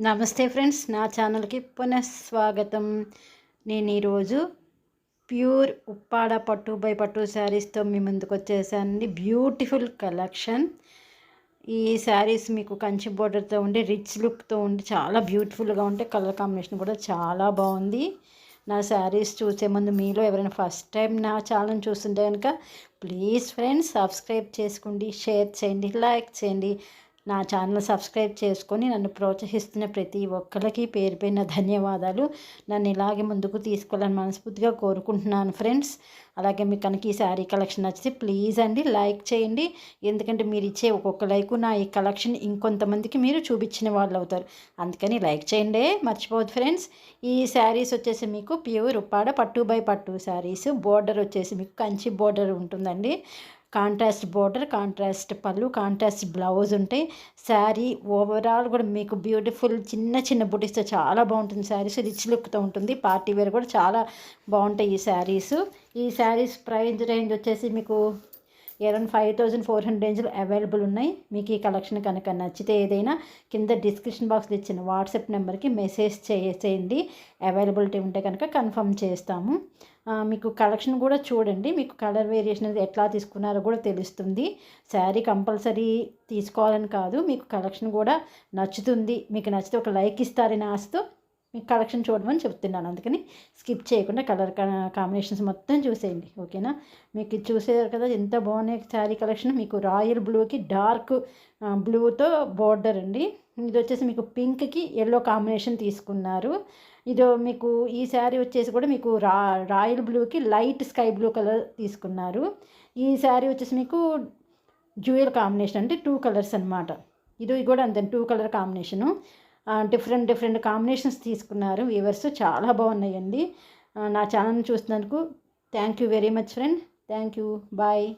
నమస్తే ఫ్రెండ్స్, నా ఛానల్కి పునఃస్వాగతం. నేను ఈరోజు ప్యూర్ ఉప్పాడ పట్టు బై పట్టు శారీస్తో మీ ముందుకు వచ్చేసానండి. Beautiful collection. ఈ శారీస్ మీకు కంచి బోర్డర్తో ఉండి రిచ్ లుక్తో ఉండి చాలా బ్యూటిఫుల్గా ఉంటాయి. కలర్ కాంబినేషన్ కూడా చాలా బాగుంది. నా శారీస్ చూసే ముందు మీలో ఎవరైనా ఫస్ట్ టైం నా ఛానల్ చూస్తుంటే కనుక ప్లీజ్ ఫ్రెండ్స్ సబ్స్క్రైబ్ చేసుకోండి, షేర్ చేయండి, లైక్ చేయండి. నా ఛానల్ సబ్స్క్రైబ్ చేసుకొని నన్ను ప్రోత్సహిస్తున్న ప్రతి ఒక్కరికి పేరు పైన ధన్యవాదాలు. నన్ను ఇలాగే ముందుకు తీసుకెళ్ళాలని మనస్ఫూర్తిగా కోరుకుంటున్నాను ఫ్రెండ్స్. అలాగే మీకు కనుక ఈ శారీ కలెక్షన్ నచ్చితే ప్లీజ్ అండి లైక్ చేయండి. ఎందుకంటే మీరు ఇచ్చే ఒక్కొక్క లైక్ నా ఈ కలెక్షన్ ఇంకొంతమందికి మీరు చూపించిన వాళ్ళు అవుతారు. అందుకని లైక్ చేయండి, మర్చిపోవద్దు ఫ్రెండ్స్. ఈ శారీస్ వచ్చేసి మీకు ప్యూర్ ఉప్పాడ పట్టు బై పట్టు శారీస్. బోర్డర్ వచ్చేసి మీకు కంచి బోర్డర్ ఉంటుందండి. కాంట్రాస్ట్ బోర్డర్, కాంట్రాస్ట్ పళ్ళు, కాంట్రాస్ట్ బ్లౌజ్ ఉంటాయి. శారీ ఓవరాల్ కూడా మీకు బ్యూటిఫుల్ చిన్న చిన్న బుటీస్తో చాలా బాగుంటుంది. శారీస్ రిచ్ లుక్తో ఉంటుంది. పార్టీ వేర్ కూడా చాలా బాగుంటాయి ఈ శారీస్. ఈ శారీస్ ప్రైస్ రేంజ్ వచ్చేసి మీకు అరౌండ్ 5400 రేంజ్లో అవైలబుల్ ఉన్నాయి. మీకు ఈ కలెక్షన్ కనుక నచ్చితే ఏదైనా కింద డిస్క్రిప్షన్ బాక్స్లో ఇచ్చిన వాట్సాప్ నెంబర్కి మెసేజ్ చేయండి. అవైలబిలిటీ ఉంటే కనుక కన్ఫర్మ్ చేస్తాము. మీకు కలెక్షన్ కూడా చూడండి. మీకు కలర్ వేరియేషన్ అనేది ఎట్లా తీసుకున్నారో కూడా తెలుస్తుంది. శారీ కంపల్సరీ తీసుకోవాలని కాదు, మీకు కలెక్షన్ కూడా నచ్చుతుంది. మీకు నచ్చితే ఒక లైక్ ఇస్తారని ఆశతో మీకు కలెక్షన్ చూడమని చెప్తున్నాను. అందుకని స్కిప్ చేయకుండా కలర్ కాంబినేషన్స్ మొత్తం చూసేయండి, ఓకేనా. మీకు ఇది చూసేవారు కదా ఎంత బాగున్నాయి శారీ కలెక్షన్. మీకు రాయల్ బ్లూకి డార్క్ బ్లూతో బోర్డర్ అండి. ఇది వచ్చేసి మీకు పింక్కి ఎల్లో కాంబినేషన్ తీసుకున్నారు. ఇది మీకు ఈ శారీ వచ్చేసి కూడా మీకు రాయల్ బ్లూకి లైట్ స్కై బ్లూ కలర్ తీసుకున్నారు. ఈ శారీ వచ్చేసి మీకు జ్యువెల్ కాంబినేషన్ అంటే 2 కలర్స్ అనమాట. ఇది కూడా అంతే 2 కలర్ కాంబినేషను. డిఫరెంట్ కాంబినేషన్స్ తీసుకున్నారు. వ్యూవర్స్ చాలా బాగున్నాయండి. నా ఛానల్ని చూస్తున్నందుకు thank you very much friend. Thank you, bye.